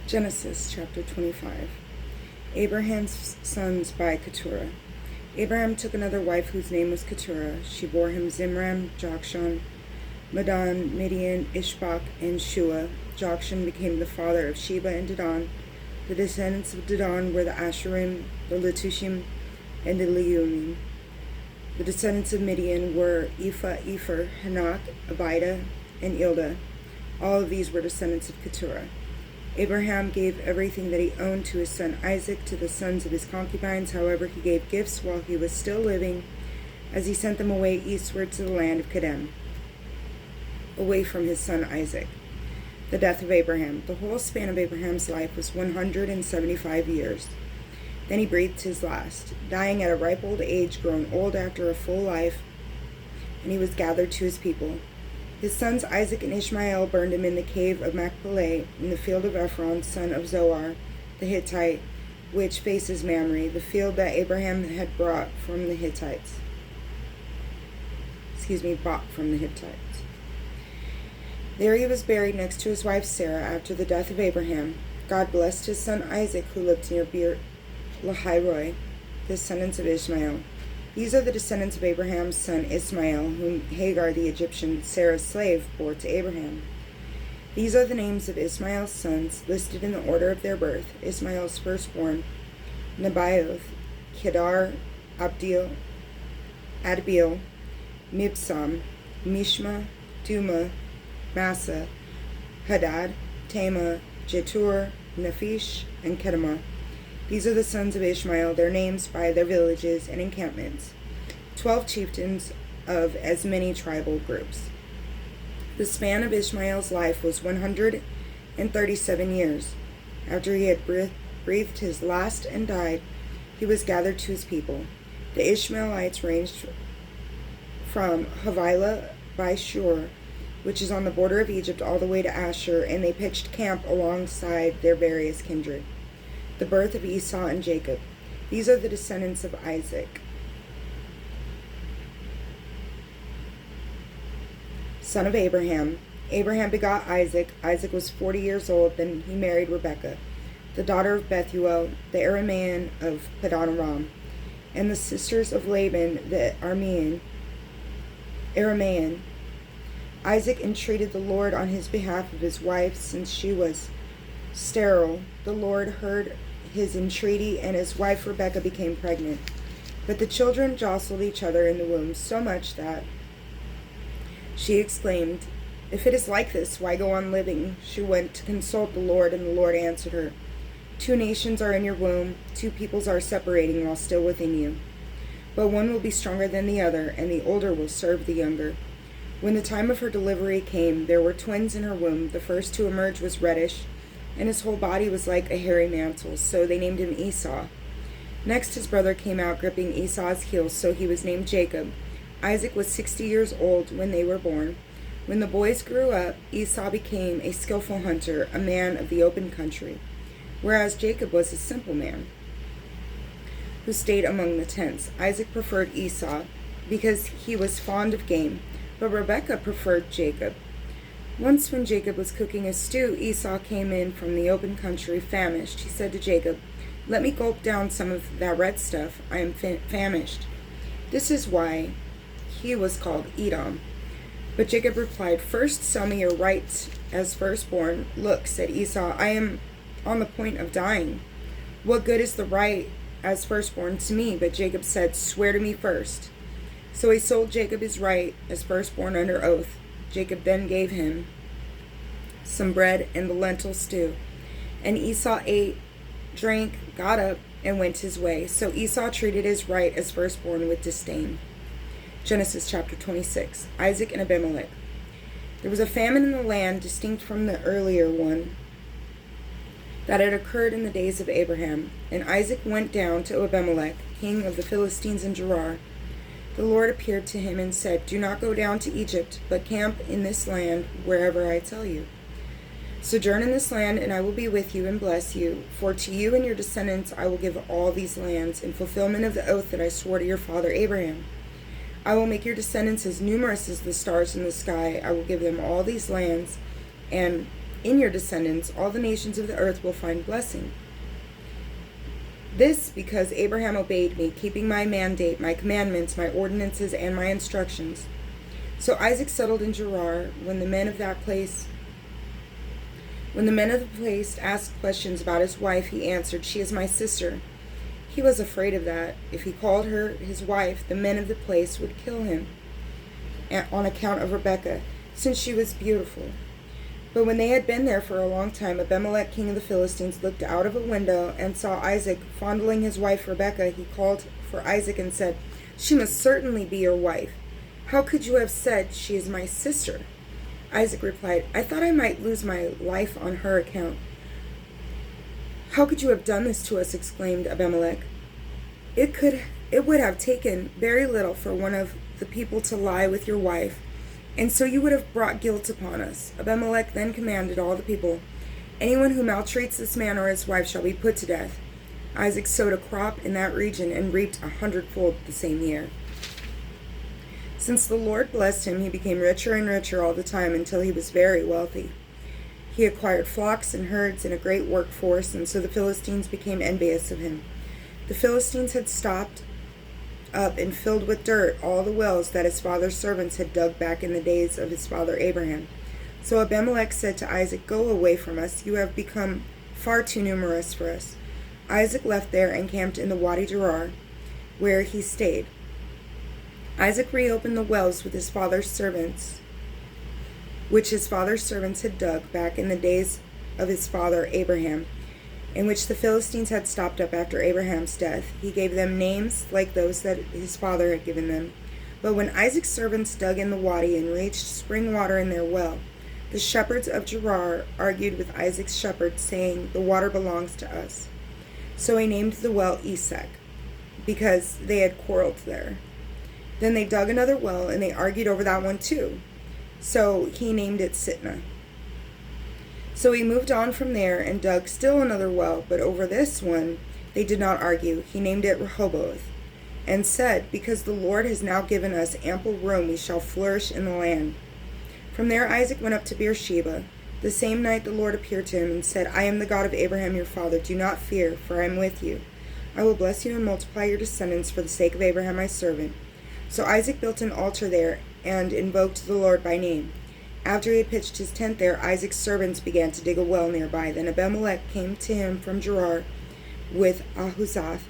Genesis chapter 25. Abraham's sons by Keturah. Abraham took another wife whose name was Keturah. She bore him Zimran, Jokshan, Medan, Midian, Ishbak, and Shua. Jokshan became the father of Sheba and Dedan. The descendants of Dedan were the Asherim, the Letushim, and the Leumim. The descendants of Midian were Ephah, Epher, Hanak, Abida, and Ilda. All of these were descendants of Keturah. Abraham gave everything that he owned to his son Isaac, to the sons of his concubines. However, he gave gifts while he was still living, as he sent them away eastward to the land of Kedem, away from his son Isaac. The death of Abraham. The whole span of Abraham's life was 175 years. Then he breathed his last, dying at a ripe old age, grown old after a full life, and he was gathered to his people. His sons Isaac and Ishmael burned him in the cave of Machpelah, in the field of Ephron, son of Zohar, the Hittite, which faces Mamre, the field that Abraham had bought from the Hittites. There he was buried next to his wife Sarah after the death of Abraham. God blessed his son Isaac, who lived near Beer Lahairoi, the descendants of Ishmael. These are the descendants of Abraham's son Ismael, whom Hagar the Egyptian, Sarah's slave, bore to Abraham. These are the names of Ismael's sons, listed in the order of their birth. Ismael's firstborn, Nebaioth, Kedar, Adbeel, Mibsam, Mishma, Duma, Massa, Hadad, Tema, Jetur, Nephish, and Kedemah. These are the sons of Ishmael, their names by their villages and encampments, 12 chieftains of as many tribal groups. The span of Ishmael's life was 137 years. After he had breathed his last and died, he was gathered to his people. The Ishmaelites ranged from Havilah by Shur, which is on the border of Egypt, all the way to Asher, and they pitched camp alongside their various kindred. The birth of Esau and Jacob. These are the descendants of Isaac, son of Abraham. Abraham begot Isaac. Isaac was 40 years old. Then he married Rebekah, the daughter of Bethuel, the Aramean of Padan-aram, and the sisters of Laban, the Aramean. Isaac entreated the Lord on his behalf of his wife, since she was sterile. The Lord heard his entreaty, and his wife Rebekah became pregnant. But the children jostled each other in the womb so much that she exclaimed, "If it is like this, why go on living?" She went to consult the Lord, and the Lord answered her, "Two nations are in your womb, two peoples are separating while still within you. But one will be stronger than the other, and the older will serve the younger." When the time of her delivery came, there were twins in her womb. The first to emerge was reddish, and his whole body was like a hairy mantle, so they named him Esau. Next his brother came out, gripping Esau's heels, so he was named Jacob. Isaac was 60 years old when they were born. When the boys grew up, Esau became a skillful hunter, a man of the open country, whereas Jacob was a simple man who stayed among the tents. Isaac preferred Esau because he was fond of game, but Rebekah preferred Jacob. Once when Jacob was cooking a stew, Esau came in from the open country famished. He said to Jacob, "Let me gulp down some of that red stuff. I am famished." This is why he was called Edom. But Jacob replied, "First sell me your right as firstborn." "Look," said Esau, "I am on the point of dying. What good is the right as firstborn to me?" But Jacob said, "Swear to me first." So he sold Jacob his right as firstborn under oath. Jacob then gave him some bread and the lentil stew. And Esau ate, drank, got up, and went his way. So Esau treated his right as firstborn with disdain. Genesis chapter 26. Isaac and Abimelech. There was a famine in the land distinct from the earlier one that had occurred in the days of Abraham. And Isaac went down to Abimelech, king of the Philistines in Gerar. The Lord appeared to him and said, "Do not go down to Egypt, but camp in this land wherever I tell you. Sojourn in this land, and I will be with you and bless you. For to you and your descendants I will give all these lands, in fulfillment of the oath that I swore to your father Abraham. I will make your descendants as numerous as the stars in the sky. I will give them all these lands, and In your descendants, all the nations of the earth will find blessing. This because Abraham obeyed me, keeping my mandate, my commandments, my ordinances, and my instructions. So Isaac settled in Gerar. When the men of the place asked questions about his wife, he answered, "She is my sister." He was afraid of that. If he called her his wife, the men of the place would kill him on account of Rebekah, since she was beautiful. But when they had been there for a long time, Abimelech, king of the Philistines, looked out of a window and saw Isaac fondling his wife Rebekah. He called for Isaac and said, "She must certainly be your wife. How could you have said, 'She is my sister'?" Isaac replied, "I thought I might lose my life on her account." "How could you have done this to us?" exclaimed Abimelech. It would have taken very little for one of the people to lie with your wife, and so you would have brought guilt upon us." Abimelech then commanded all the people, "Anyone who maltreats this man or his wife shall be put to death." Isaac sowed a crop in that region and reaped 100-fold the same year. Since the Lord blessed him, he became richer and richer all the time until he was very wealthy. He acquired flocks and herds and a great workforce, and so the Philistines became envious of him. The Philistines had stopped up and filled with dirt all the wells that his father's servants had dug back in the days of his father Abraham. So Abimelech said to Isaac, "Go away from us. You have become far too numerous for us." Isaac left there and camped in the Wadi Gerar, where he stayed. Isaac reopened the wells with his father's servants, which his father's servants had dug back in the days of his father Abraham, in which the Philistines had stopped up after Abraham's death. He gave them names like those that his father had given them. But when Isaac's servants dug in the wadi and reached spring water in their well, the shepherds of Gerar argued with Isaac's shepherds, saying, "The water belongs to us." So he named the well Esek, because they had quarreled there. Then they dug another well, and they argued over that one too. So he named it Sitnah. So he moved on from there and dug still another well, but over this one they did not argue. He named it Rehoboth, and said, "Because the Lord has now given us ample room, we shall flourish in the land." From there Isaac went up to Beersheba. The same night the Lord appeared to him and said, "I am the God of Abraham your father. Do not fear, for I am with you. I will bless you and multiply your descendants for the sake of Abraham my servant." So Isaac built an altar there and invoked the Lord by name. After he had pitched his tent there, Isaac's servants began to dig a well nearby. Then Abimelech came to him from Gerar with Ahuzzath,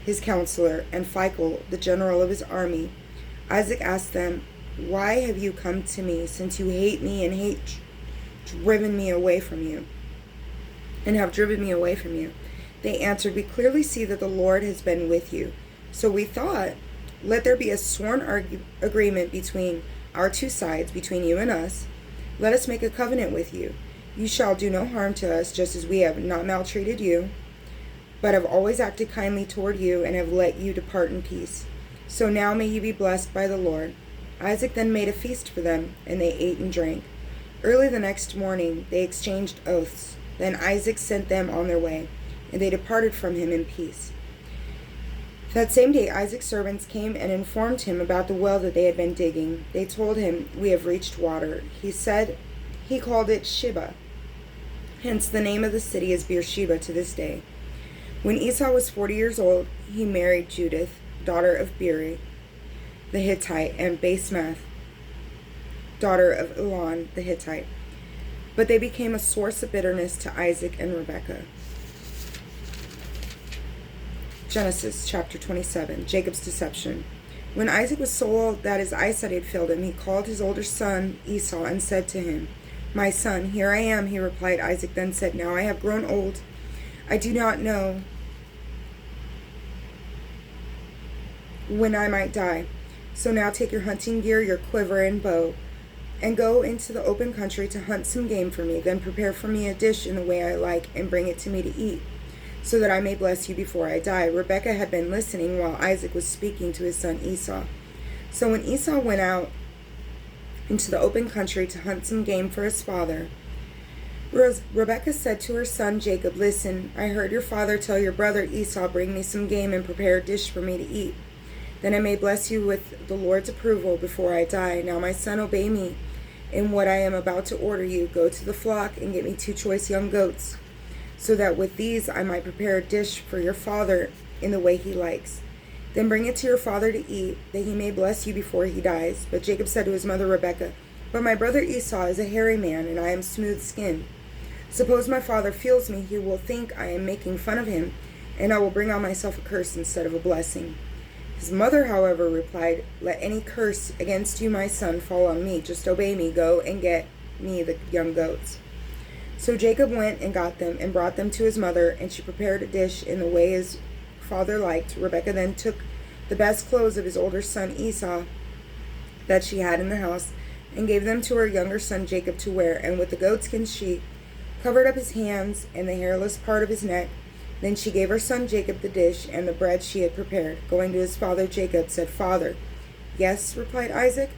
his counselor, and Phicol, the general of his army. Isaac asked them, "Why have you come to me, since you hate me and have driven me away from you?" They answered, "We clearly see that the Lord has been with you. So we thought, let there be a sworn agreement between our two sides, between you and us. Let us make a covenant with you. You shall do no harm to us, just as we have not maltreated you, but have always acted kindly toward you and have let you depart in peace. So now may you be blessed by the Lord." Isaac then made a feast for them, and they ate and drank. Early the next morning they exchanged oaths. Then Isaac sent them on their way, and they departed from him in peace. That same day Isaac's servants came and informed him about the well that they had been digging. They told him, "We have reached water." He called it Sheba. Hence the name of the city is Beersheba to this day. When Esau was 40 years old, he married Judith, daughter of Beeri the Hittite, and Basemath, daughter of Elon the Hittite. But they became a source of bitterness to Isaac and Rebekah. Genesis chapter 27, Jacob's deception. When Isaac was so old that his eyesight had failed him, he called his older son Esau and said to him, "My son, here I am," he replied. Isaac then said, "Now I have grown old. I do not know when I might die. So now take your hunting gear, your quiver and bow, and go into the open country to hunt some game for me. Then prepare for me a dish in the way I like, and bring it to me to eat, so that I may bless you before I die." Rebekah had been listening while Isaac was speaking to his son Esau. So when Esau went out into the open country to hunt some game for his father, Rebekah said to her son Jacob, "Listen, I heard your father tell your brother Esau, 'Bring me some game and prepare a dish for me to eat. Then I may bless you with the Lord's approval before I die. Now my son, obey me in what I am about to order you. Go to the flock and get me 2 choice young goats, so that with these I might prepare a dish for your father in the way he likes. Then bring it to your father to eat, that he may bless you before he dies." But Jacob said to his mother Rebekah, "But my brother Esau is a hairy man, and I am smooth-skinned. Suppose my father feels me, he will think I am making fun of him, and I will bring on myself a curse instead of a blessing." His mother, however, replied, "Let any curse against you, my son, fall on me. Just obey me. Go and get me the young goats." So Jacob went and got them and brought them to his mother, and she prepared a dish in the way his father liked. Rebekah then took the best clothes of his older son Esau that she had in the house and gave them to her younger son Jacob to wear, and with the goatskin she covered up his hands and the hairless part of his neck. Then she gave her son Jacob the dish and the bread she had prepared. Going to his father Jacob, said, "Father." "Yes," replied Isaac.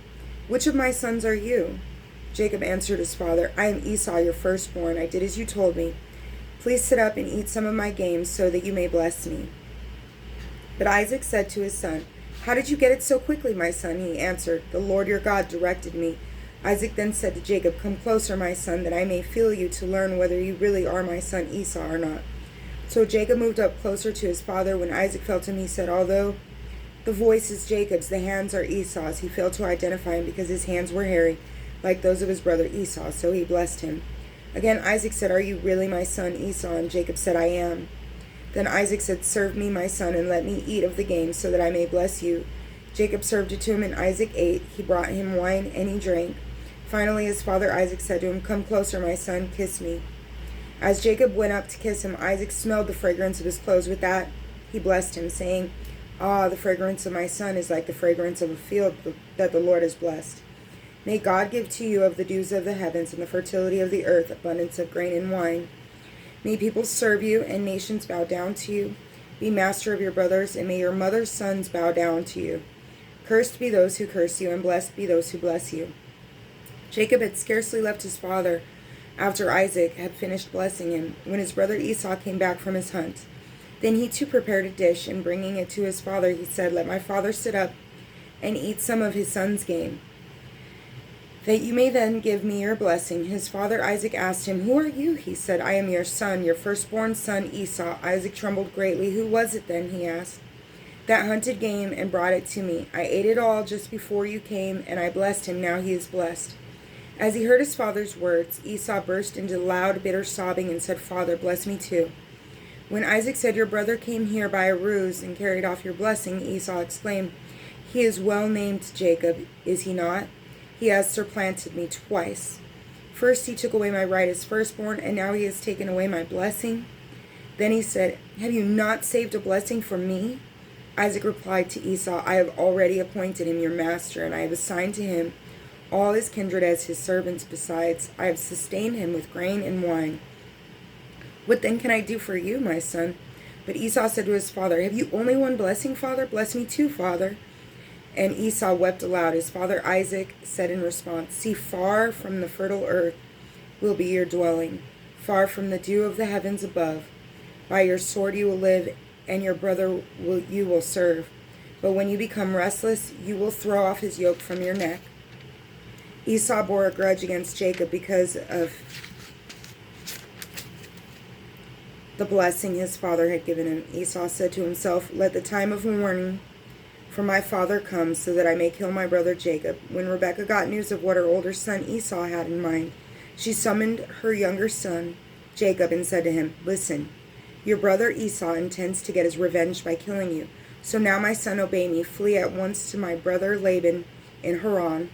"Which of my sons are you?" Jacob answered his father, "I am Esau, your firstborn. I did as you told me. Please sit up and eat some of my game, so that you may bless me." But Isaac said to his son, "How did you get it so quickly, my son?" He answered, "The Lord your God directed me." Isaac then said to Jacob, "Come closer, my son, that I may feel you, to learn whether you really are my son Esau or not." So Jacob moved up closer to his father. When Isaac felt him, he said, "Although the voice is Jacob's, the hands are Esau's." He failed to identify him because his hands were hairy, like those of his brother Esau, so he blessed him. Again Isaac said, "Are you really my son Esau?" And Jacob said, "I am." Then Isaac said, "Serve me, my son, and let me eat of the game, so that I may bless you." Jacob served it to him, and Isaac ate. He brought him wine, and he drank. Finally his father Isaac said to him, "Come closer, my son, kiss me." As Jacob went up to kiss him, Isaac smelled the fragrance of his clothes. With that he blessed him, saying, "Ah, the fragrance of my son is like the fragrance of a field that the Lord has blessed. May God give to you of the dews of the heavens and the fertility of the earth, abundance of grain and wine. May people serve you and nations bow down to you. Be master of your brothers, and may your mother's sons bow down to you. Cursed be those who curse you, and blessed be those who bless you." Jacob had scarcely left his father after Isaac had finished blessing him, when his brother Esau came back from his hunt. Then he too prepared a dish, and bringing it to his father, he said, "Let my father sit up and eat some of his son's game, that you may then give me your blessing." His father Isaac asked him, "Who are you?" He said, "I am your son, your firstborn son Esau." Isaac trembled greatly. "Who was it then?" he asked. "That hunted game and brought it to me. I ate it all just before you came, and I blessed him. Now he is blessed." As he heard his father's words, Esau burst into loud, bitter sobbing and said, "Father, bless me too." When Isaac said, "Your brother came here by a ruse and carried off your blessing," Esau exclaimed, "He is well named Jacob, is he not? He has supplanted me twice. First he took away my right as firstborn, and now he has taken away my blessing." Then he said, "Have you not saved a blessing for me?" Isaac replied to Esau, "I have already appointed him your master, and I have assigned to him all his kindred as his servants. Besides, I have sustained him with grain and wine. What then can I do for you, my son?" But Esau said to his father, "Have you only one blessing, father? Bless me too, father." And Esau wept aloud. His father Isaac said in response, "See, far from the fertile earth will be your dwelling, far from the dew of the heavens above. By your sword you will live, and your brother you will serve. But when you become restless, you will throw off his yoke from your neck." Esau bore a grudge against Jacob because of the blessing his father had given him. Esau said to himself, "Let the time of mourning for my father come, so that I may kill my brother Jacob." When Rebekah got news of what her older son Esau had in mind, she summoned her younger son Jacob and said to him, "Listen, your brother Esau intends to get his revenge by killing you. So now, my son, obey me. Flee at once to my brother Laban in Haran,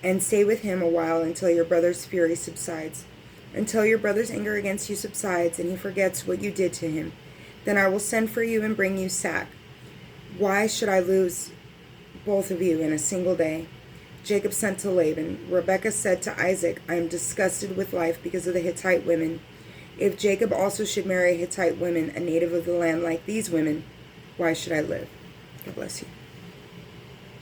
and stay with him a while until your brother's fury subsides. Until your brother's anger against you subsides, and he forgets what you did to him. Then I will send for you and bring you sack. Why should I lose both of you in a single day?" Jacob sent to Laban. Rebekah said to Isaac, "I am disgusted with life because of the Hittite women. If Jacob also should marry a Hittite woman, a native of the land like these women, why should I live?" God bless you.